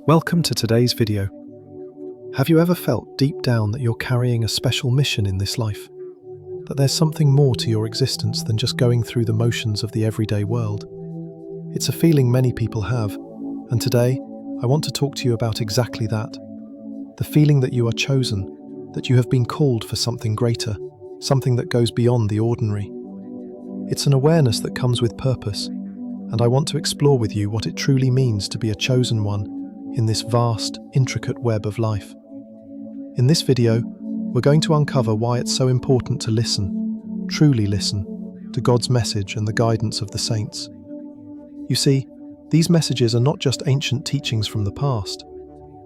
Welcome to today's video. Have you ever felt deep down that you're carrying a special mission in this life? That there's something more to your existence than just going through the motions of the everyday world? It's a feeling many people have, and today I want to talk to you about exactly that. The feeling that you are chosen, that you have been called for something greater, something that goes beyond the ordinary. It's an awareness that comes with purpose, and I want to explore with you what it truly means to be a chosen one in this vast, intricate web of life. In this video, we're going to uncover why it's so important to listen, truly listen, to God's message and the guidance of the saints. You see, these messages are not just ancient teachings from the past.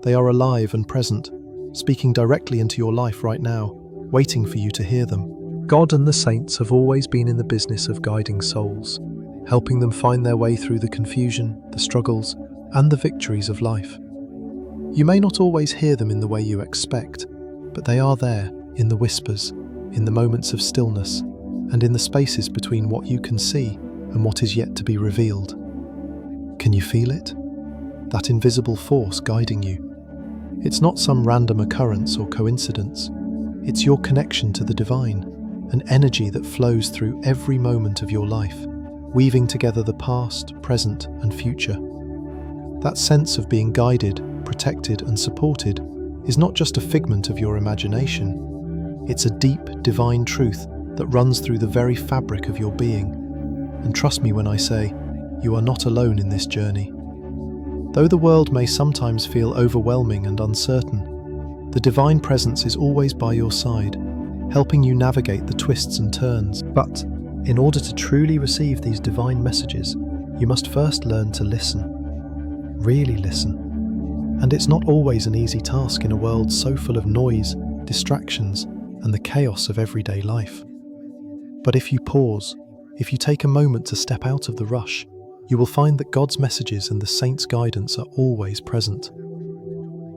They are alive and present, speaking directly into your life right now, waiting for you to hear them. God and the saints have always been in the business of guiding souls, helping them find their way through the confusion, the struggles, and the victories of life. You may not always hear them in the way you expect, but they are there, in the whispers, in the moments of stillness, and in the spaces between what you can see and what is yet to be revealed. Can you feel it? That invisible force guiding you. It's not some random occurrence or coincidence. It's your connection to the divine, an energy that flows through every moment of your life, weaving together the past, present, and future. That sense of being guided, protected, and supported is not just a figment of your imagination. It's a deep, divine truth that runs through the very fabric of your being. And trust me when I say, you are not alone in this journey. Though the world may sometimes feel overwhelming and uncertain, the divine presence is always by your side, helping you navigate the twists and turns. But in order to truly receive these divine messages, you must first learn to listen. Really listen. And it's not always an easy task in a world so full of noise, distractions, and the chaos of everyday life. But if you pause, if you take a moment to step out of the rush, you will find that God's messages and the saints' guidance are always present.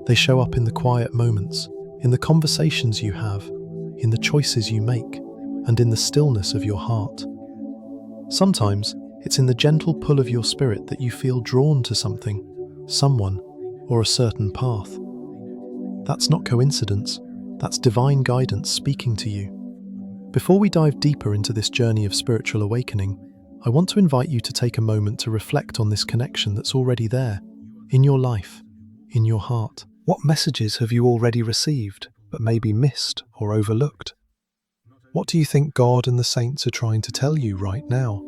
They show up in the quiet moments, in the conversations you have, in the choices you make, and in the stillness of your heart. Sometimes, it's in the gentle pull of your spirit that you feel drawn to something, someone, or a certain path. That's not coincidence, that's divine guidance speaking to you. Before we dive deeper into this journey of spiritual awakening, I want to invite you to take a moment to reflect on this connection that's already there, in your life, in your heart. What messages have you already received, but maybe missed or overlooked? What do you think God and the saints are trying to tell you right now?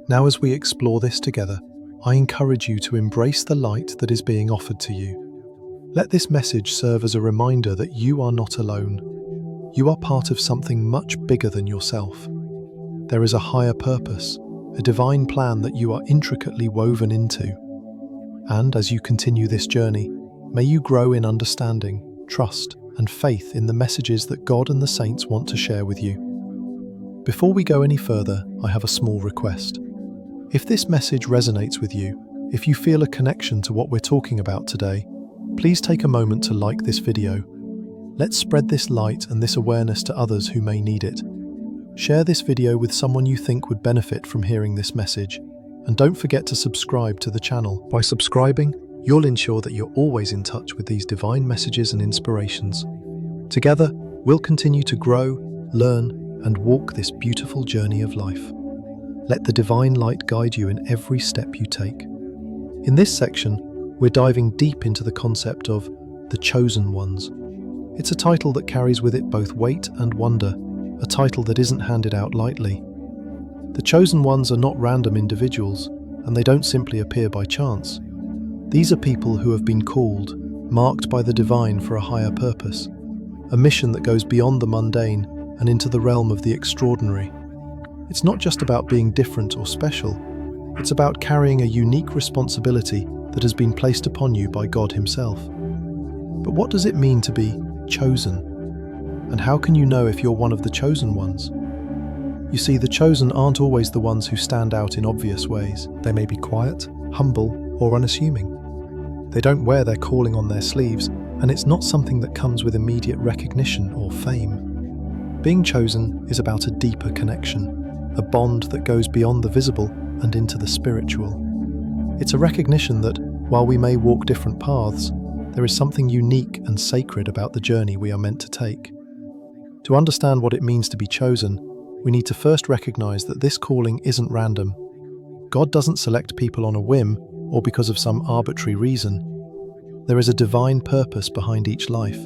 Now, as we explore this together, I encourage you to embrace the light that is being offered to you. Let this message serve as a reminder that you are not alone. You are part of something much bigger than yourself. There is a higher purpose, a divine plan that you are intricately woven into. And as you continue this journey, may you grow in understanding, trust, and faith in the messages that God and the saints want to share with you. Before we go any further, I have a small request. If this message resonates with you, if you feel a connection to what we're talking about today, please take a moment to like this video. Let's spread this light and this awareness to others who may need it. Share this video with someone you think would benefit from hearing this message, and don't forget to subscribe to the channel. By subscribing, you'll ensure that you're always in touch with these divine messages and inspirations. Together, we'll continue to grow, learn, and walk this beautiful journey of life. Let the divine light guide you in every step you take. In this section, we're diving deep into the concept of the chosen ones. It's a title that carries with it both weight and wonder, a title that isn't handed out lightly. The chosen ones are not random individuals, and they don't simply appear by chance. These are people who have been called, marked by the divine for a higher purpose, a mission that goes beyond the mundane and into the realm of the extraordinary. It's not just about being different or special, it's about carrying a unique responsibility that has been placed upon you by God Himself. But what does it mean to be chosen? And how can you know if you're one of the chosen ones? You see, the chosen aren't always the ones who stand out in obvious ways. They may be quiet, humble, or unassuming. They don't wear their calling on their sleeves, and it's not something that comes with immediate recognition or fame. Being chosen is about a deeper connection, a bond that goes beyond the visible and into the spiritual. It's a recognition that, While we may walk different paths, there is something unique and sacred about the journey we are meant to take. To understand what it means to be chosen, we need to first recognize that this calling isn't random. God doesn't select people on a whim or because of some arbitrary reason. There is a divine purpose behind each life,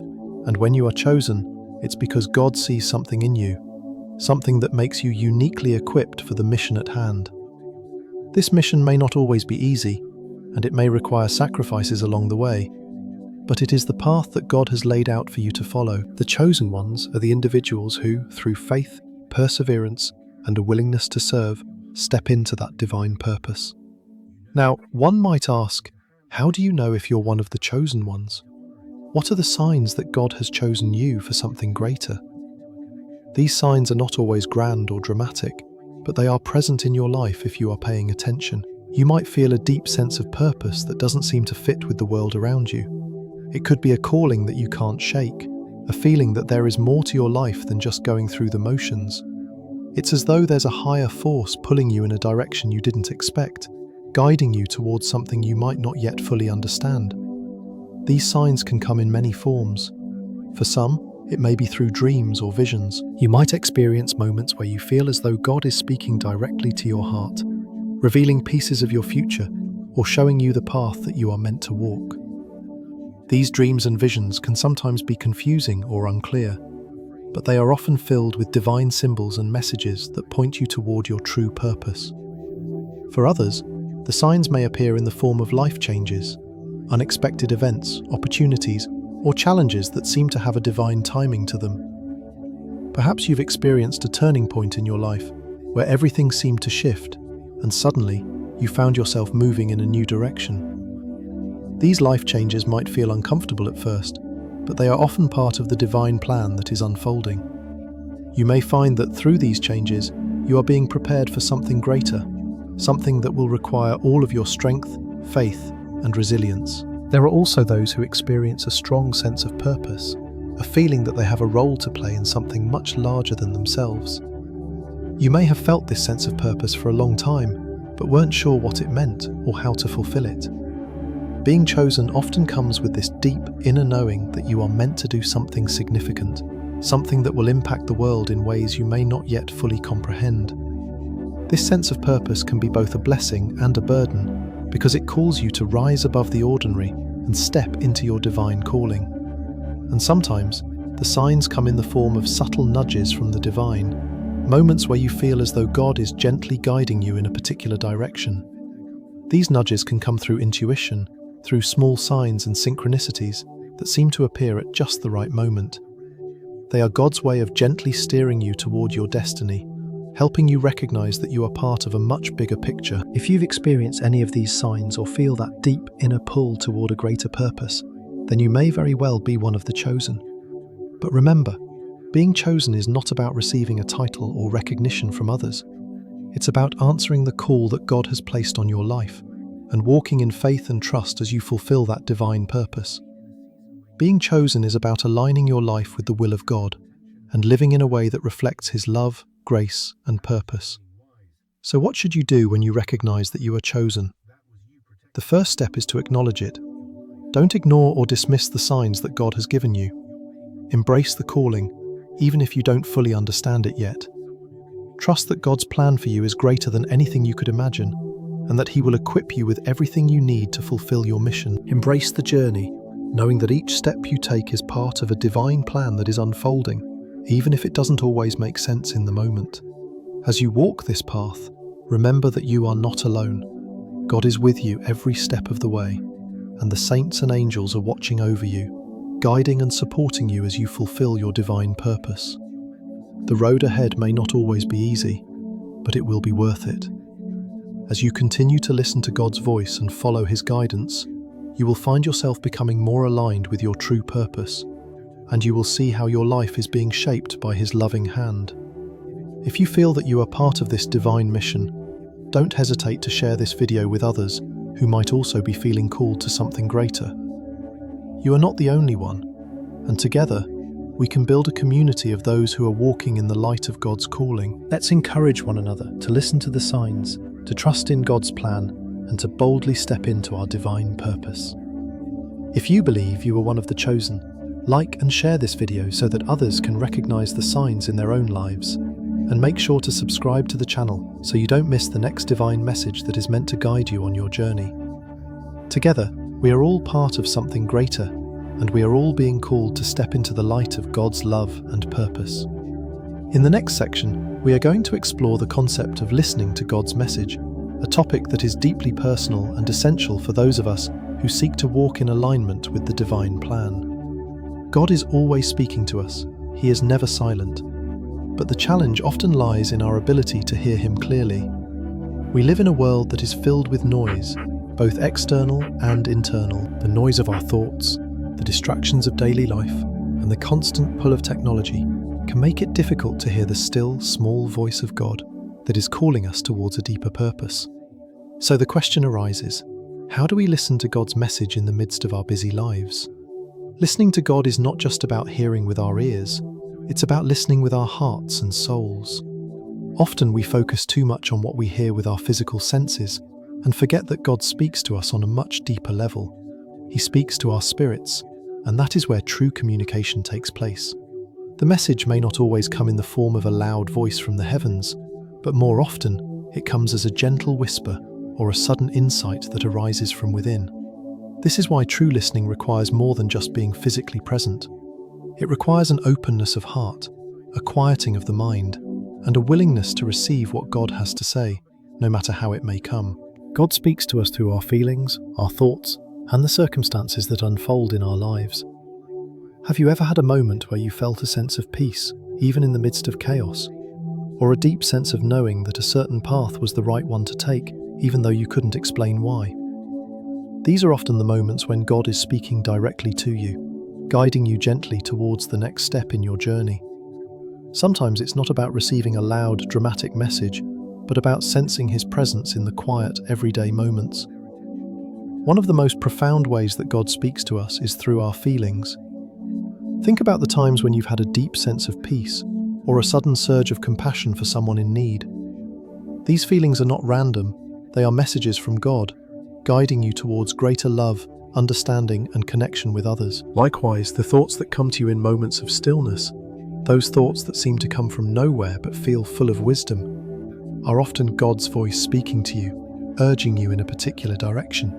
and when you are chosen, it's because God sees something in you, something that makes you uniquely equipped for the mission at hand. This mission may not always be easy, and it may require sacrifices along the way, but it is the path that God has laid out for you to follow. The chosen ones are the individuals who, through faith, perseverance, and a willingness to serve, step into that divine purpose. Now, one might ask, how do you know if you're one of the chosen ones? What are the signs that God has chosen you for something greater? These signs are not always grand or dramatic, but they are present in your life if you are paying attention. You might feel a deep sense of purpose that doesn't seem to fit with the world around you. It could be a calling that you can't shake, a feeling that there is more to your life than just going through the motions. It's as though there's a higher force pulling you in a direction you didn't expect, guiding you towards something you might not yet fully understand. These signs can come in many forms. For some, it may be through dreams or visions. You might experience moments where you feel as though God is speaking directly to your heart, revealing pieces of your future or showing you the path that you are meant to walk. These dreams and visions can sometimes be confusing or unclear, but they are often filled with divine symbols and messages that point you toward your true purpose. For others, the signs may appear in the form of life changes, unexpected events, opportunities, or challenges that seem to have a divine timing to them. Perhaps you've experienced a turning point in your life where everything seemed to shift, and suddenly you found yourself moving in a new direction. These life changes might feel uncomfortable at first, but they are often part of the divine plan that is unfolding. You may find that through these changes, you are being prepared for something greater, something that will require all of your strength, faith, and resilience. There are also those who experience a strong sense of purpose, a feeling that they have a role to play in something much larger than themselves. You may have felt this sense of purpose for a long time, but weren't sure what it meant or how to fulfill it. Being chosen often comes with this deep inner knowing that you are meant to do something significant, something that will impact the world in ways you may not yet fully comprehend. This sense of purpose can be both a blessing and a burden, because it calls you to rise above the ordinary and step into your divine calling. And sometimes, the signs come in the form of subtle nudges from the divine, moments where you feel as though God is gently guiding you in a particular direction. These nudges can come through intuition, through small signs and synchronicities that seem to appear at just the right moment. They are God's way of gently steering you toward your destiny, helping you recognize that you are part of a much bigger picture. If you've experienced any of these signs or feel that deep inner pull toward a greater purpose, then you may very well be one of the chosen. But remember, being chosen is not about receiving a title or recognition from others. It's about answering the call that God has placed on your life and walking in faith and trust as you fulfill that divine purpose. Being chosen is about aligning your life with the will of God and living in a way that reflects His love, grace, and purpose. So what should you do when you recognize that you are chosen? The first step is to acknowledge it. Don't ignore or dismiss the signs that God has given you. Embrace the calling, even if you don't fully understand it yet. Trust that God's plan for you is greater than anything you could imagine, and that He will equip you with everything you need to fulfill your mission. Embrace the journey, knowing that each step you take is part of a divine plan that is unfolding, even if it doesn't always make sense in the moment. As you walk this path, remember that you are not alone. God is with you every step of the way, and the saints and angels are watching over you, guiding and supporting you as you fulfill your divine purpose. The road ahead may not always be easy, but it will be worth it. As you continue to listen to God's voice and follow His guidance, you will find yourself becoming more aligned with your true purpose, and you will see how your life is being shaped by His loving hand. If you feel that you are part of this divine mission, don't hesitate to share this video with others who might also be feeling called to something greater. You are not the only one, and together, we can build a community of those who are walking in the light of God's calling. Let's encourage one another to listen to the signs, to trust in God's plan, and to boldly step into our divine purpose. If you believe you are one of the chosen, like and share this video so that others can recognize the signs in their own lives. And make sure to subscribe to the channel so you don't miss the next divine message that is meant to guide you on your journey. Together, we are all part of something greater, and we are all being called to step into the light of God's love and purpose. In the next section, we are going to explore the concept of listening to God's message, a topic that is deeply personal and essential for those of us who seek to walk in alignment with the divine plan. God is always speaking to us. He is never silent. But the challenge often lies in our ability to hear Him clearly. We live in a world that is filled with noise, both external and internal. The noise of our thoughts, the distractions of daily life, and the constant pull of technology can make it difficult to hear the still, small voice of God that is calling us towards a deeper purpose. So the question arises, how do we listen to God's message in the midst of our busy lives? Listening to God is not just about hearing with our ears. It's about listening with our hearts and souls. Often we focus too much on what we hear with our physical senses and forget that God speaks to us on a much deeper level. He speaks to our spirits, and that is where true communication takes place. The message may not always come in the form of a loud voice from the heavens, but more often it comes as a gentle whisper or a sudden insight that arises from within. This is why true listening requires more than just being physically present. It requires an openness of heart, a quieting of the mind, and a willingness to receive what God has to say, no matter how it may come. God speaks to us through our feelings, our thoughts, and the circumstances that unfold in our lives. Have you ever had a moment where you felt a sense of peace, even in the midst of chaos? Or a deep sense of knowing that a certain path was the right one to take, even though you couldn't explain why? These are often the moments when God is speaking directly to you, guiding you gently towards the next step in your journey. Sometimes it's not about receiving a loud, dramatic message, but about sensing His presence in the quiet, everyday moments. One of the most profound ways that God speaks to us is through our feelings. Think about the times when you've had a deep sense of peace, or a sudden surge of compassion for someone in need. These feelings are not random, they are messages from God, guiding you towards greater love, understanding, and connection with others. Likewise, the thoughts that come to you in moments of stillness, those thoughts that seem to come from nowhere but feel full of wisdom, are often God's voice speaking to you, urging you in a particular direction.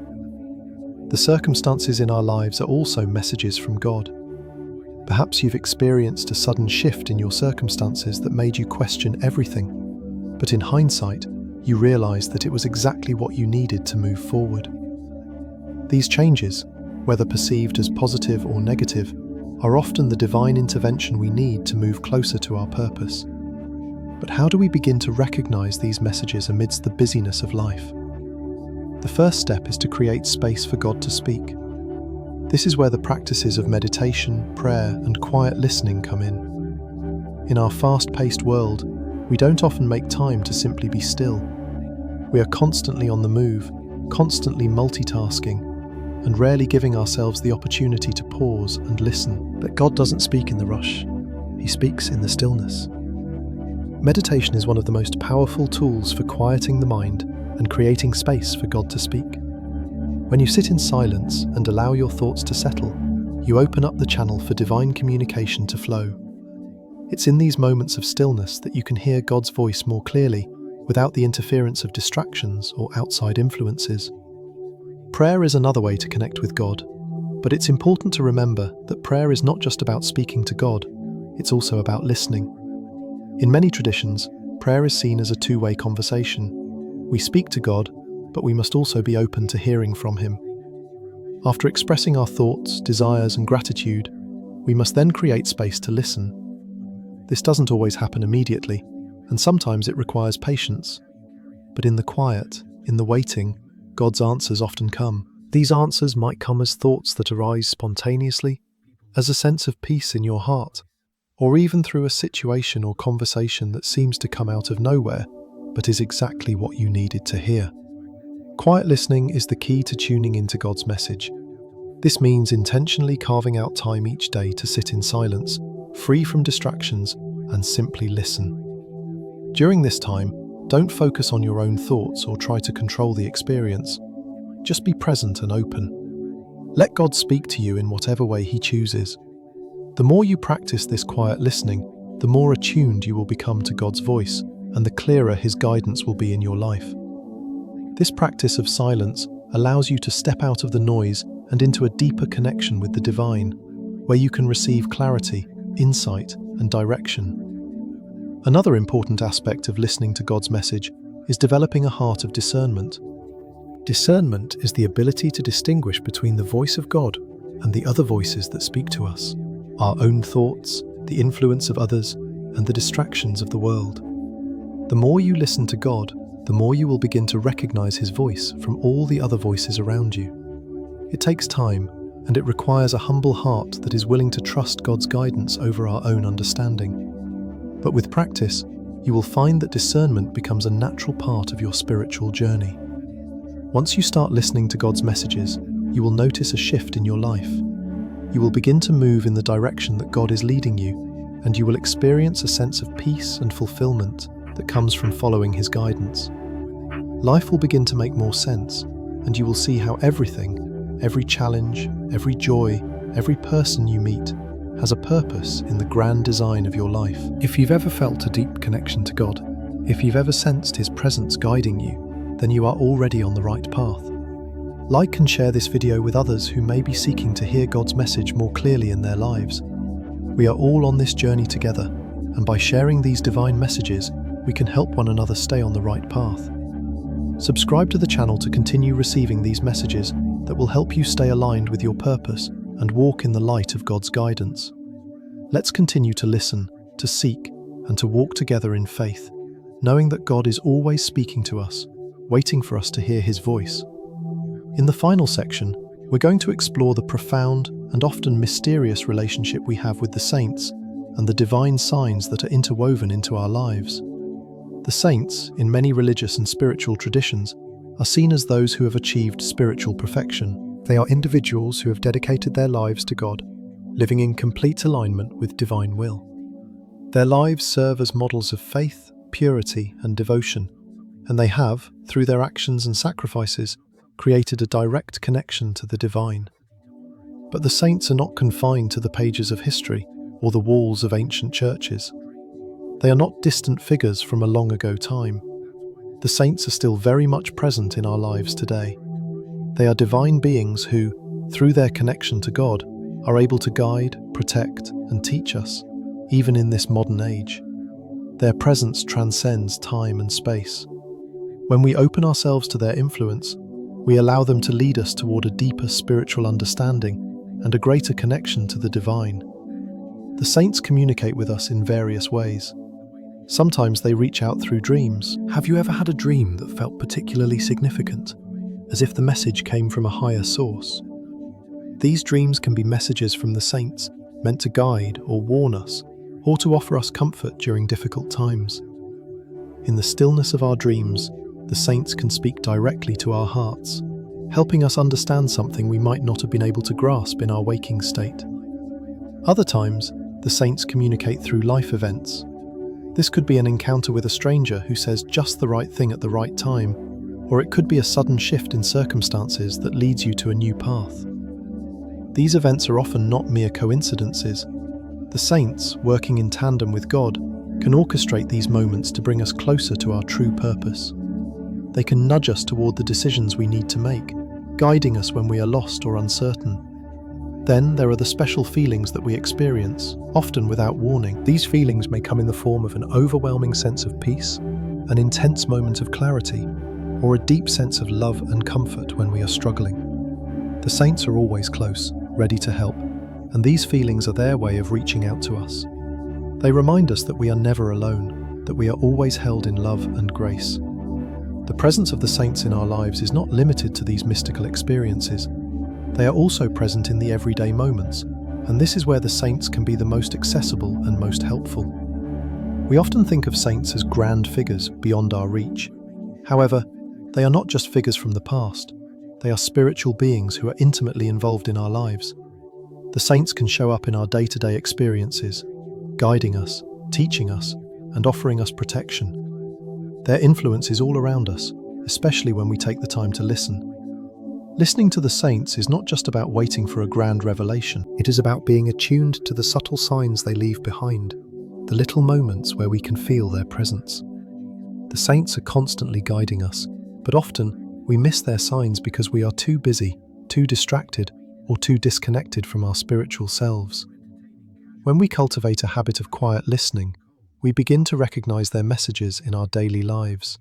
The circumstances in our lives are also messages from God. Perhaps you've experienced a sudden shift in your circumstances that made you question everything, but in hindsight, you realized that it was exactly what you needed to move forward. These changes, whether perceived as positive or negative, are often the divine intervention we need to move closer to our purpose. But how do we begin to recognize these messages amidst the busyness of life? The first step is to create space for God to speak. This is where the practices of meditation, prayer, and quiet listening come in. In our fast-paced world, we don't often make time to simply be still. We are constantly on the move, constantly multitasking, and rarely giving ourselves the opportunity to pause and listen. But God doesn't speak in the rush. He speaks in the stillness. Meditation is one of the most powerful tools for quieting the mind and creating space for God to speak. When you sit in silence and allow your thoughts to settle, you open up the channel for divine communication to flow. It's in these moments of stillness that you can hear God's voice more clearly, without the interference of distractions or outside influences. Prayer is another way to connect with God, but it's important to remember that prayer is not just about speaking to God, it's also about listening. In many traditions, prayer is seen as a two-way conversation. We speak to God, but we must also be open to hearing from Him. After expressing our thoughts, desires, and gratitude, we must then create space to listen. This doesn't always happen immediately, and sometimes it requires patience. But in the quiet, in the waiting, God's answers often come. These answers might come as thoughts that arise spontaneously, as a sense of peace in your heart, or even through a situation or conversation that seems to come out of nowhere, but is exactly what you needed to hear. Quiet listening is the key to tuning into God's message. This means intentionally carving out time each day to sit in silence, free from distractions, and simply listen. During this time, Don't focus on your own thoughts or try to control the experience. Just be present and open. Let God speak to you in whatever way He chooses. The more you practice this quiet listening, the more attuned you will become to God's voice, and the clearer His guidance will be in your life. This practice of silence allows you to step out of the noise and into a deeper connection with the divine, where you can receive clarity, insight, and direction. Another important aspect of listening to God's message is developing a heart of discernment. Discernment is the ability to distinguish between the voice of God and the other voices that speak to us, our own thoughts, the influence of others, and the distractions of the world. The more you listen to God, the more you will begin to recognize His voice from all the other voices around you. It takes time, and it requires a humble heart that is willing to trust God's guidance over our own understanding. But with practice, you will find that discernment becomes a natural part of your spiritual journey. Once you start listening to God's messages, you will notice a shift in your life. You will begin to move in the direction that God is leading you, and you will experience a sense of peace and fulfillment that comes from following His guidance. Life will begin to make more sense, and you will see how everything, every challenge, every joy, every person you meet, has a purpose in the grand design of your life. If you've ever felt a deep connection to God, if you've ever sensed His presence guiding you, then you are already on the right path. Like and share this video with others who may be seeking to hear God's message more clearly in their lives. We are all on this journey together, and by sharing these divine messages, we can help one another stay on the right path. Subscribe to the channel to continue receiving these messages that will help you stay aligned with your purpose and walk in the light of God's guidance. Let's continue to listen, to seek, and to walk together in faith, knowing that God is always speaking to us, waiting for us to hear His voice. In the final section, we're going to explore the profound and often mysterious relationship we have with the saints and the divine signs that are interwoven into our lives. The saints, in many religious and spiritual traditions, are seen as those who have achieved spiritual perfection. They are individuals who have dedicated their lives to God, living in complete alignment with divine will. Their lives serve as models of faith, purity, and devotion, and they have, through their actions and sacrifices, created a direct connection to the divine. But the saints are not confined to the pages of history or the walls of ancient churches. They are not distant figures from a long ago time. The saints are still very much present in our lives today. They are divine beings who, through their connection to God, are able to guide, protect, and teach us, even in this modern age. Their presence transcends time and space. When we open ourselves to their influence, we allow them to lead us toward a deeper spiritual understanding and a greater connection to the divine. The saints communicate with us in various ways. Sometimes they reach out through dreams. Have you ever had a dream that felt particularly significant, as if the message came from a higher source? These dreams can be messages from the saints, meant to guide or warn us, or to offer us comfort during difficult times. In the stillness of our dreams, the saints can speak directly to our hearts, helping us understand something we might not have been able to grasp in our waking state. Other times, the saints communicate through life events. This could be an encounter with a stranger who says just the right thing at the right time, or it could be a sudden shift in circumstances that leads you to a new path. These events are often not mere coincidences. The saints, working in tandem with God, can orchestrate these moments to bring us closer to our true purpose. They can nudge us toward the decisions we need to make, guiding us when we are lost or uncertain. Then there are the special feelings that we experience, often without warning. These feelings may come in the form of an overwhelming sense of peace, an intense moment of clarity, or a deep sense of love and comfort when we are struggling. The saints are always close, ready to help, and these feelings are their way of reaching out to us. They remind us that we are never alone, that we are always held in love and grace. The presence of the saints in our lives is not limited to these mystical experiences. They are also present in the everyday moments, and this is where the saints can be the most accessible and most helpful. We often think of saints as grand figures beyond our reach. However, they are not just figures from the past. They are spiritual beings who are intimately involved in our lives. The saints can show up in our day-to-day experiences, guiding us, teaching us, and offering us protection. Their influence is all around us, especially when we take the time to listen. Listening to the saints is not just about waiting for a grand revelation. It is about being attuned to the subtle signs they leave behind, the little moments where we can feel their presence. The saints are constantly guiding us, but often we miss their signs because we are too busy, too distracted, or too disconnected from our spiritual selves. When we cultivate a habit of quiet listening, we begin to recognize their messages in our daily lives.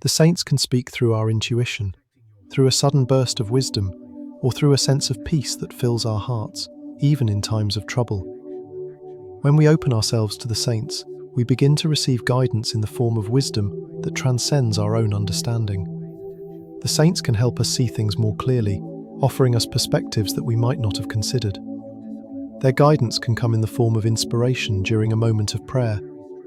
The saints can speak through our intuition, through a sudden burst of wisdom, or through a sense of peace that fills our hearts, even in times of trouble. When we open ourselves to the saints, we begin to receive guidance in the form of wisdom that transcends our own understanding. The saints can help us see things more clearly, offering us perspectives that we might not have considered. Their guidance can come in the form of inspiration during a moment of prayer,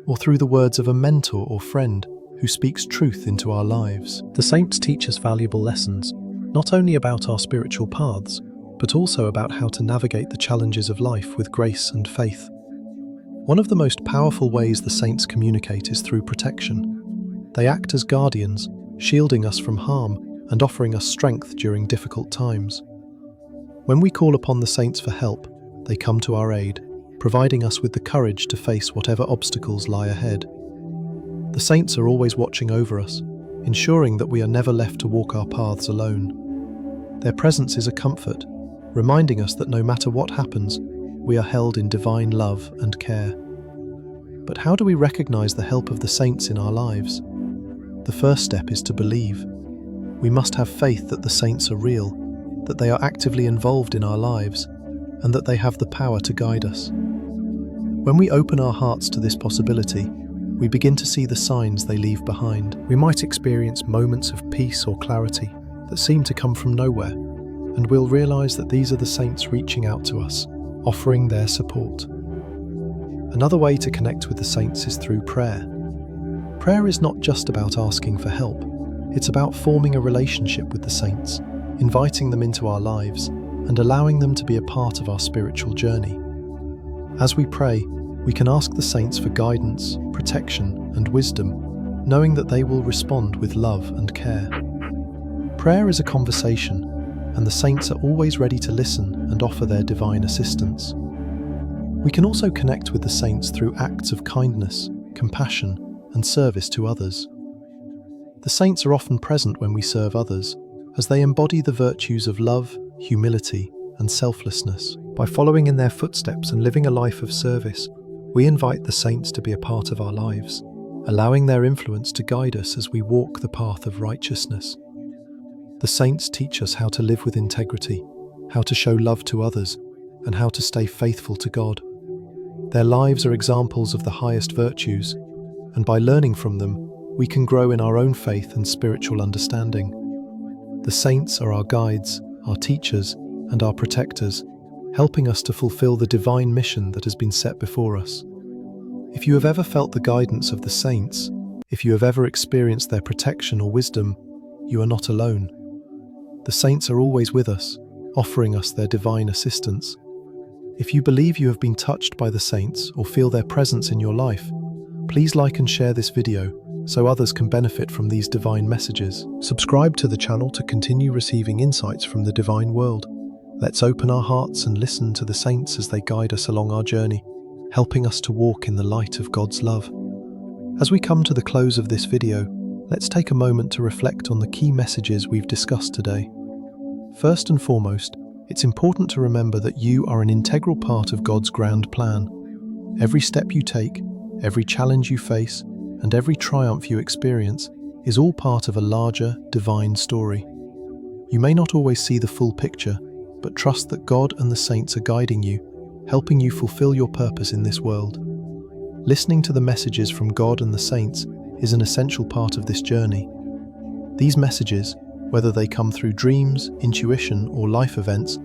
or through the words of a mentor or friend who speaks truth into our lives. The saints teach us valuable lessons, not only about our spiritual paths, but also about how to navigate the challenges of life with grace and faith. One of the most powerful ways the saints communicate is through protection. They act as guardians, shielding us from harm and offering us strength during difficult times. When we call upon the saints for help, they come to our aid, providing us with the courage to face whatever obstacles lie ahead. The saints are always watching over us, ensuring that we are never left to walk our paths alone. Their presence is a comfort, reminding us that no matter what happens, we are held in divine love and care. But how do we recognize the help of the saints in our lives? The first step is to believe. We must have faith that the saints are real, that they are actively involved in our lives, and that they have the power to guide us. When we open our hearts to this possibility, we begin to see the signs they leave behind. We might experience moments of peace or clarity that seem to come from nowhere, and we'll realize that these are the saints reaching out to us, offering their support. Another way to connect with the saints is through prayer. Prayer is not just about asking for help, it's about forming a relationship with the saints, inviting them into our lives, and allowing them to be a part of our spiritual journey. As we pray, we can ask the saints for guidance, protection, and wisdom, knowing that they will respond with love and care. Prayer is a conversation, and the saints are always ready to listen and offer their divine assistance. We can also connect with the saints through acts of kindness, compassion, and service to others. The saints are often present when we serve others, as they embody the virtues of love, humility, and selflessness. By following in their footsteps and living a life of service, we invite the saints to be a part of our lives, allowing their influence to guide us as we walk the path of righteousness. The saints teach us how to live with integrity, how to show love to others, and how to stay faithful to God. Their lives are examples of the highest virtues, and by learning from them, we can grow in our own faith and spiritual understanding. The saints are our guides, our teachers, and our protectors, helping us to fulfill the divine mission that has been set before us. If you have ever felt the guidance of the saints, if you have ever experienced their protection or wisdom, you are not alone. The saints are always with us, offering us their divine assistance. If you believe you have been touched by the saints or feel their presence in your life, please like and share this video so others can benefit from these divine messages. Subscribe to the channel to continue receiving insights from the divine world. Let's open our hearts and listen to the saints as they guide us along our journey, helping us to walk in the light of God's love. As we come to the close of this video, let's take a moment to reflect on the key messages we've discussed today. First and foremost, it's important to remember that you are an integral part of God's grand plan. Every step you take, every challenge you face, and every triumph you experience is all part of a larger, divine story. You may not always see the full picture, but trust that God and the saints are guiding you, helping you fulfill your purpose in this world. Listening to the messages from God and the saints is an essential part of this journey. These messages, whether they come through dreams, intuition, or life events,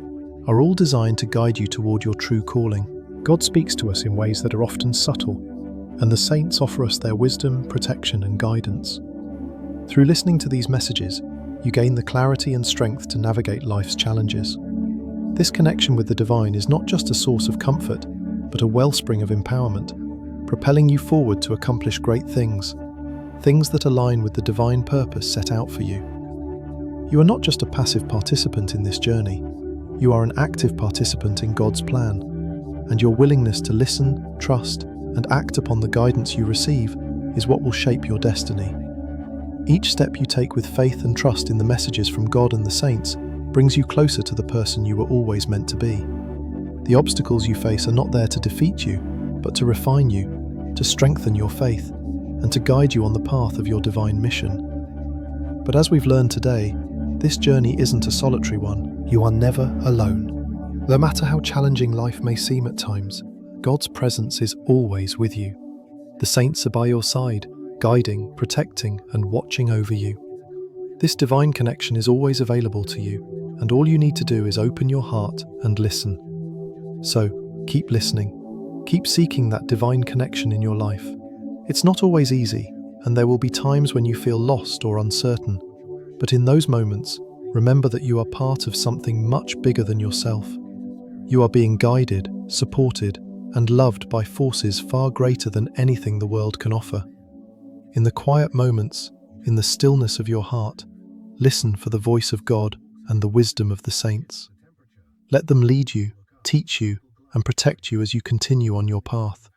are all designed to guide you toward your true calling. God speaks to us in ways that are often subtle, and the saints offer us their wisdom, protection, and guidance. Through listening to these messages, you gain the clarity and strength to navigate life's challenges. This connection with the divine is not just a source of comfort, but a wellspring of empowerment, propelling you forward to accomplish great things. things that align with the divine purpose set out for you. You are not just a passive participant in this journey, you are an active participant in God's plan, and your willingness to listen, trust, and act upon the guidance you receive is what will shape your destiny. Each step you take with faith and trust in the messages from God and the saints brings you closer to the person you were always meant to be. The obstacles you face are not there to defeat you, but to refine you, to strengthen your faith, and to guide you on the path of your divine mission. But as we've learned today, this journey isn't a solitary one. You are never alone. No matter how challenging life may seem at times, God's presence is always with you. The saints are by your side, guiding, protecting, and watching over you. This divine connection is always available to you, and all you need to do is open your heart and listen. So, keep listening. Keep seeking that divine connection in your life. It's not always easy, and there will be times when you feel lost or uncertain. But in those moments, remember that you are part of something much bigger than yourself. You are being guided, supported, and loved by forces far greater than anything the world can offer. In the quiet moments, in the stillness of your heart, listen for the voice of God and the wisdom of the saints. Let them lead you, teach you, and protect you as you continue on your path.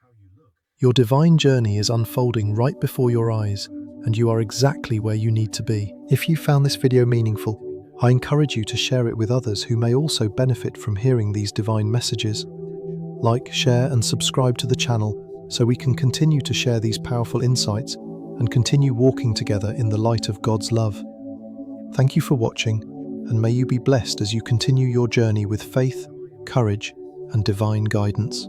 Your divine journey is unfolding right before your eyes, and you are exactly where you need to be. If you found this video meaningful, I encourage you to share it with others who may also benefit from hearing these divine messages. Like, share, and subscribe to the channel so we can continue to share these powerful insights and continue walking together in the light of God's love. Thank you for watching, and may you be blessed as you continue your journey with faith, courage, and divine guidance.